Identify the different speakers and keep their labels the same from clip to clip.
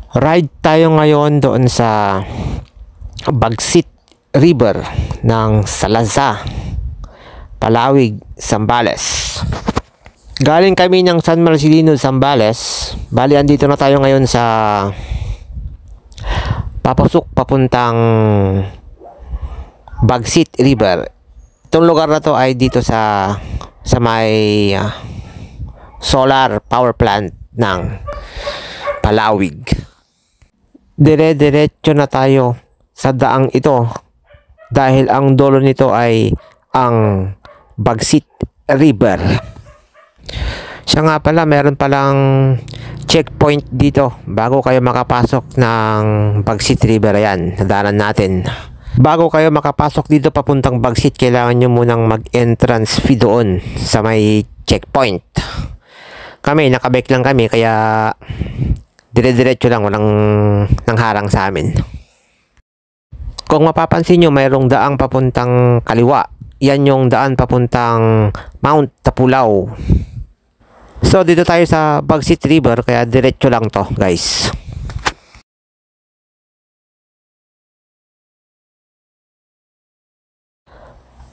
Speaker 1: Ride tayo ngayon doon sa Bagsit River ng Salazar, Palawig, Zambales. Galing kami ng San Marcelino, Zambales. Bali, andito na tayo ngayon sa papasok papuntang Bagsit River. Itong lugar na to ay dito sa may solar power plant ng Palawig. Dire-diretso na tayo sa daang ito dahil ang dulo nito ay ang Bagsit River. Siya nga pala, meron palang checkpoint dito bago kayo makapasok ng Bagsit River. Ayan, nadaanan natin. Bago kayo makapasok dito papuntang Bagsit, kailangan nyo munang mag-entrance fee doon sa may checkpoint. Kami, nakabike lang kami, kaya dire-diretso lang, walang nangharang sa amin. Kung mapapansin nyo, mayroong daang papuntang kaliwa. Yan yung daan papuntang Mount Tapulaw. So, dito tayo sa Bagsit River, kaya diretso lang to, guys.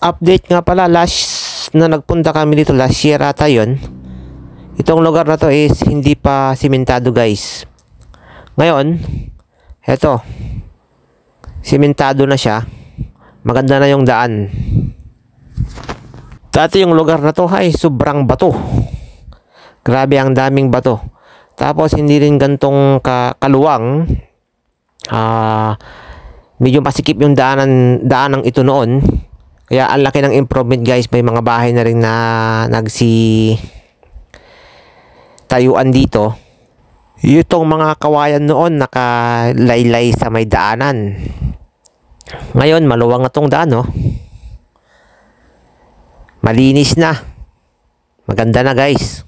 Speaker 1: Update nga pala, last na nagpunta kami dito, last year ata yun. Itong lugar na to is hindi pa simentado, guys. Ngayon, eto, simentado na siya. Maganda na yung daan. Dati yung lugar na to ay sobrang bato. Grabe, ang daming bato. Tapos hindi rin gantong kaluwang. Medyo masikip yung daanang ito noon. Kaya ang laki ng improvement, guys. May mga bahay na rin na tayuan dito. Itong mga kawayan noon nakalaylay sa may daanan. Ngayon maluwang na tong daan, oh. Malinis na. Maganda na, guys.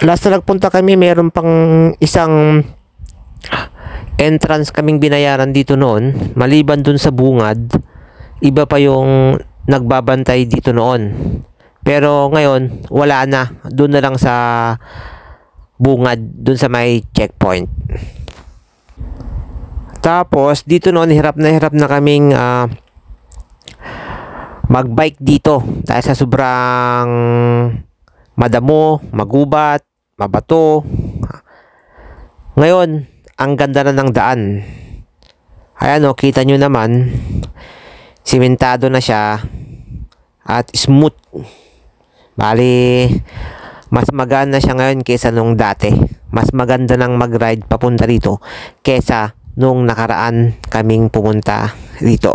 Speaker 1: Last na nagpunta kami, meron pang isang entrance kaming binayaran dito noon. Maliban dun sa bungad, iba pa yung nagbabantay dito noon. Pero ngayon, wala na. Doon na lang sa bungad, doon sa may checkpoint. Tapos, dito noon, hirap na kaming magbike dito. Dahil sa sobrang madamo, magubat, mabato. Ngayon, ang ganda na ng daan. Ayan o, kita nyo naman. Simentado na siya. At smooth. Bali, mas maganda siya ngayon kesa nung dati. Mas maganda nang mag-ride papunta rito kesa nung nakaraan kaming pumunta rito.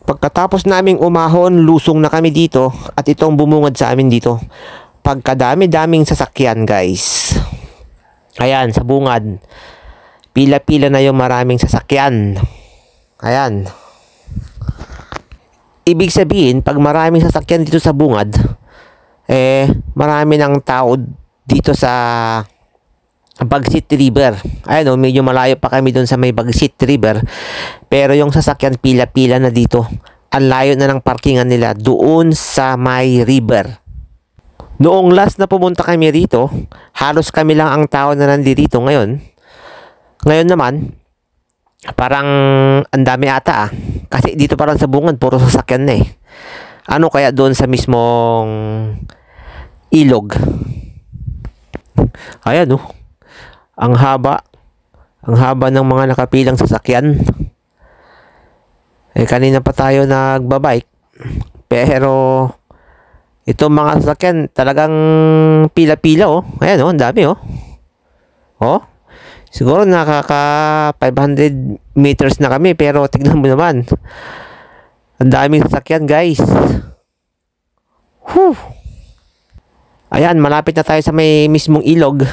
Speaker 1: Pagkatapos naming umahon, lusong na kami dito at itong bumungad sa amin dito. Pagkadami-daming sasakyan, guys. Ayan, sa bungad. Pila-pila na yung maraming sasakyan. Ayan. Ibig sabihin, pag maraming sasakyan dito sa bungad, marami ng tao dito sa Bagsit River. Ayan o, medyo malayo pa kami doon sa may Bagsit River. Pero yung sasakyan pila-pila na dito. Ang layo na ng parkingan nila doon sa may river. Noong last na pumunta kami rito, halos kami lang ang tao na nandito ngayon. Ngayon naman, parang ang dami ata ah. Kasi dito parang sa bungad, puro sasakyan na eh. Ano kaya doon sa mismong ilog? Ayan oh. Ang haba. Ang haba ng mga nakapilang sasakyan. Eh kanina pa tayo nagbabike. Pero itong mga sasakyan talagang pila-pila oh. Ayan oh, ang dami oh. Oh. Siguro nakaka 500 meters na kami pero tignan mo naman. Ang daming sasakyan, guys. Whew. Ayan, malapit na tayo sa may mismong ilog.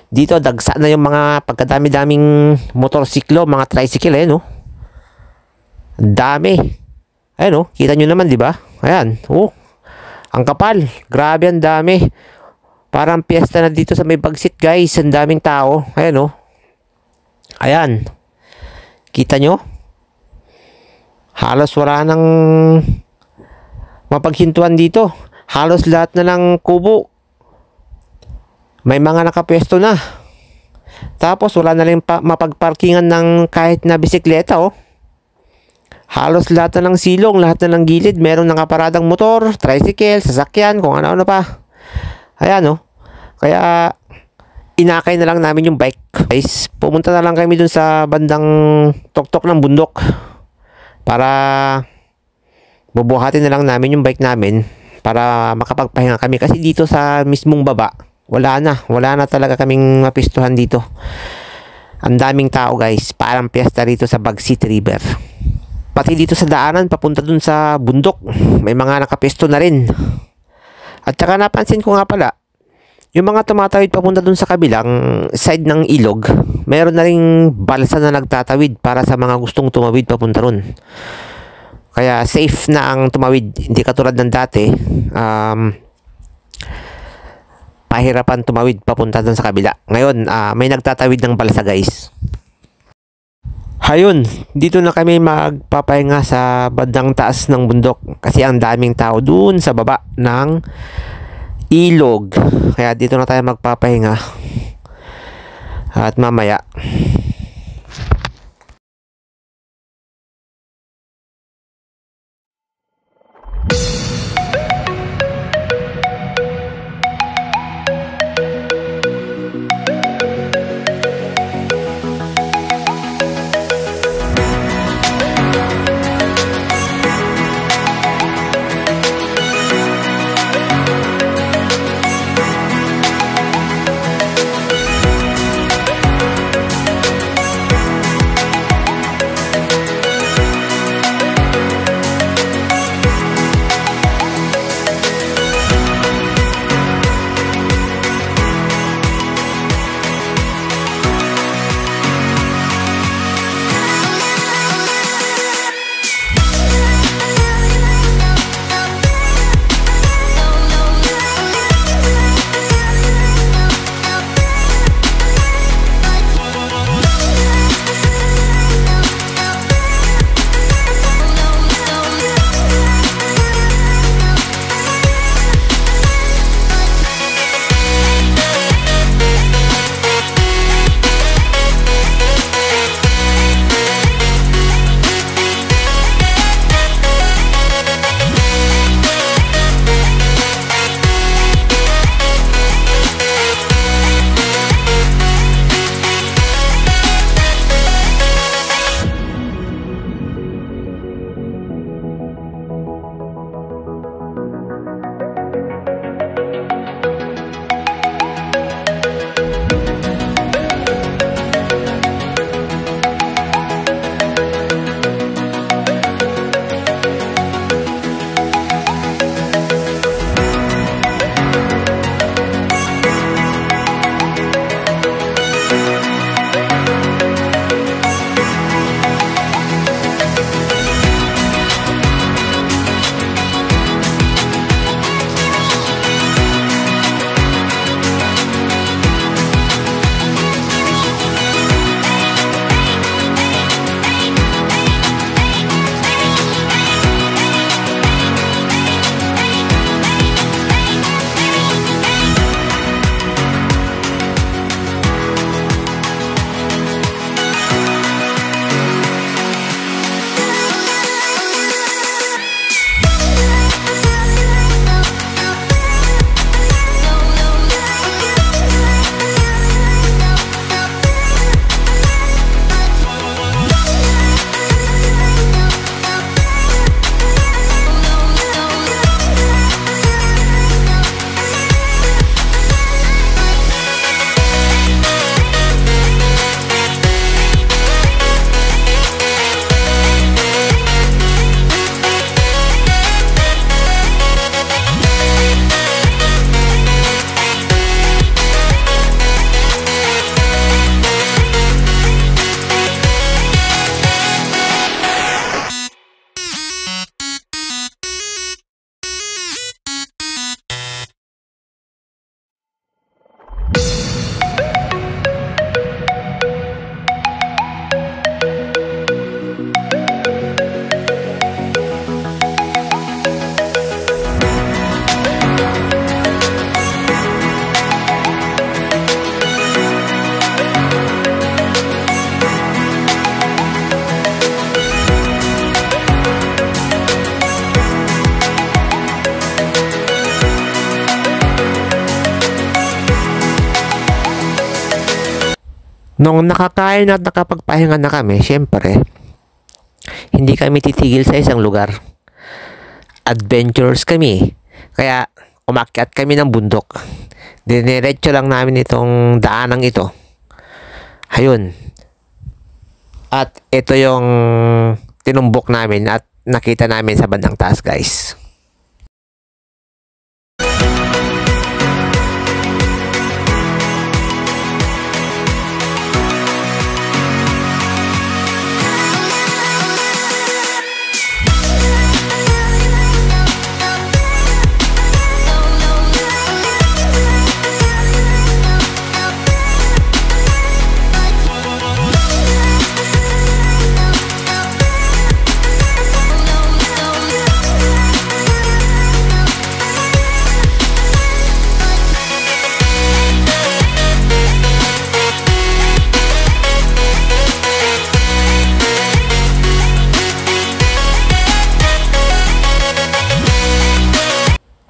Speaker 1: Dito dagsa na yung mga pagkadami-daming motorsiklo, mga tricycle eh no. Ang dami. Ayan oh, kita nyo naman, di ba? Ayan, oh. Ang kapal. Grabe, ang dami. Parang piyesta na dito sa may Bagsit, guys. Ang daming tao. Ayan oh. Ayan. Kita nyo? Halos wala nang mapaghintuan dito. Halos lahat na lang kubo. May mga nakapwesto na. Tapos wala na lang mapagparkingan ng kahit na bisikleta oh. Halos lahat na ng silong, lahat na ng gilid, meron nakaparadang motor, tricycle, sasakyan, kung ano-ano pa. Ayan oh. Kaya inakay na lang namin yung bike. Guys, pumunta na lang kami dun sa bandang tuktok ng bundok para bubuhatin na lang namin yung bike namin para makapagpahinga kami kasi dito sa mismong baba wala na talaga kaming mapistuhan dito. Ang daming tao, guys, parang piyesta rito sa Bagsit River. Pati dito sa daanan papunta dun sa bundok may mga nakapisto na rin. At saka napansin ko nga pala yung mga tumatawid papunta dun sa kabilang side ng ilog, meron na ring balsa na nagtatawid para sa mga gustong tumawid papunta ron. Kaya safe na ang tumawid, hindi katulad ng dati pahirapan tumawid papunta dun sa kabila. Ngayon may nagtatawid ng balsa, guys. Hayun, dito na kami magpapahinga sa bandang taas ng bundok kasi ang daming tao dun sa baba ng ilog. Kaya dito na tayo magpapahinga. At mamaya Nung nakakain at nakapagpahinga na kami, syempre, hindi kami titigil sa isang lugar. Adventures kami. Kaya umakyat kami ng bundok. Diniretso lang namin itong daanang ito. Ayun. At ito yung tinumbok namin at nakita namin sa bandang taas, guys.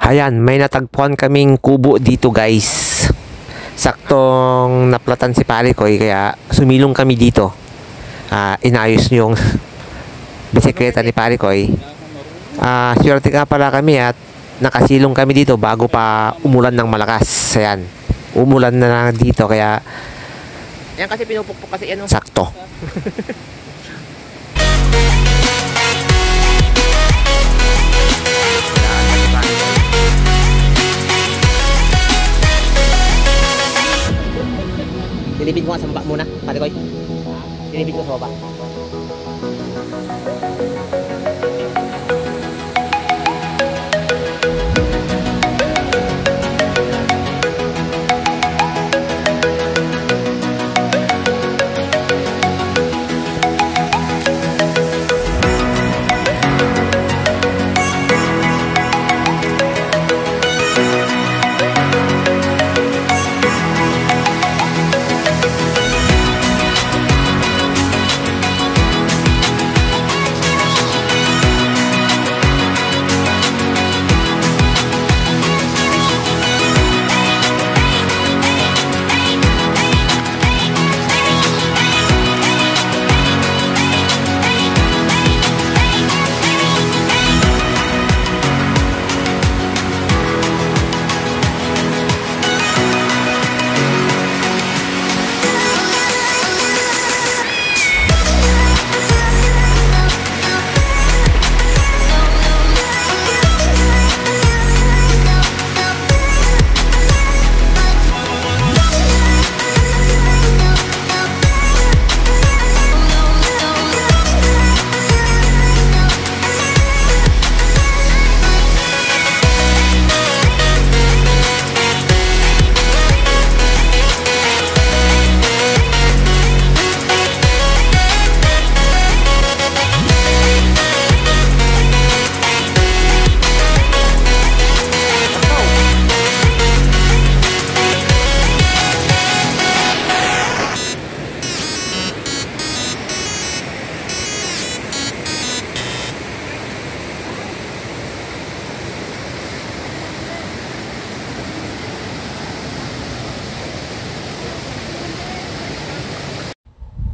Speaker 1: Ayan, may natagpuan kaming kubo dito, guys. Saktong naplatan si Parikoy, kaya sumilong kami dito. Inayos yung bisikleta ni Parikoy. Swerte nga pala kami at nakasilong kami dito bago pa umulan ng malakas. Ayan, umulan na dito, kaya yan kasi pinupukpok kasi yan. Sakto. Silipid mo nga sa baba muna, Parikoy. Silipid mo sa baba.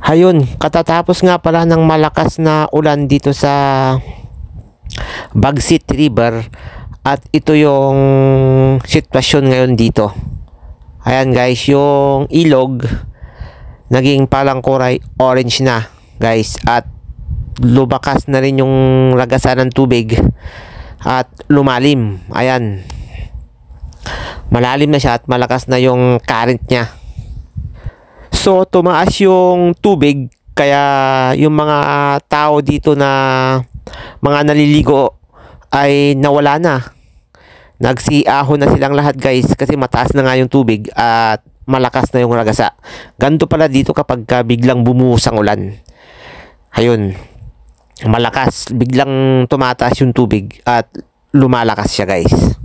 Speaker 1: Ayun, katatapos nga pala ng malakas na ulan dito sa Bagsit River at ito yung sitwasyon ngayon dito. Ayan guys, yung ilog naging palang kulay orange na, guys, at lumakas na rin yung lagasan ng tubig at lumalim. Ayan, malalim na siya at malakas na yung current niya. So, tumaas yung tubig, kaya yung mga tao dito na mga naliligo ay nawala na. Nagsiahon na silang lahat, guys, kasi mataas na nga yung tubig at malakas na yung ragasa. Ganito pala dito kapag biglang bumuhos ang ulan. Ayun, malakas, biglang tumataas yung tubig at lumalakas siya, guys.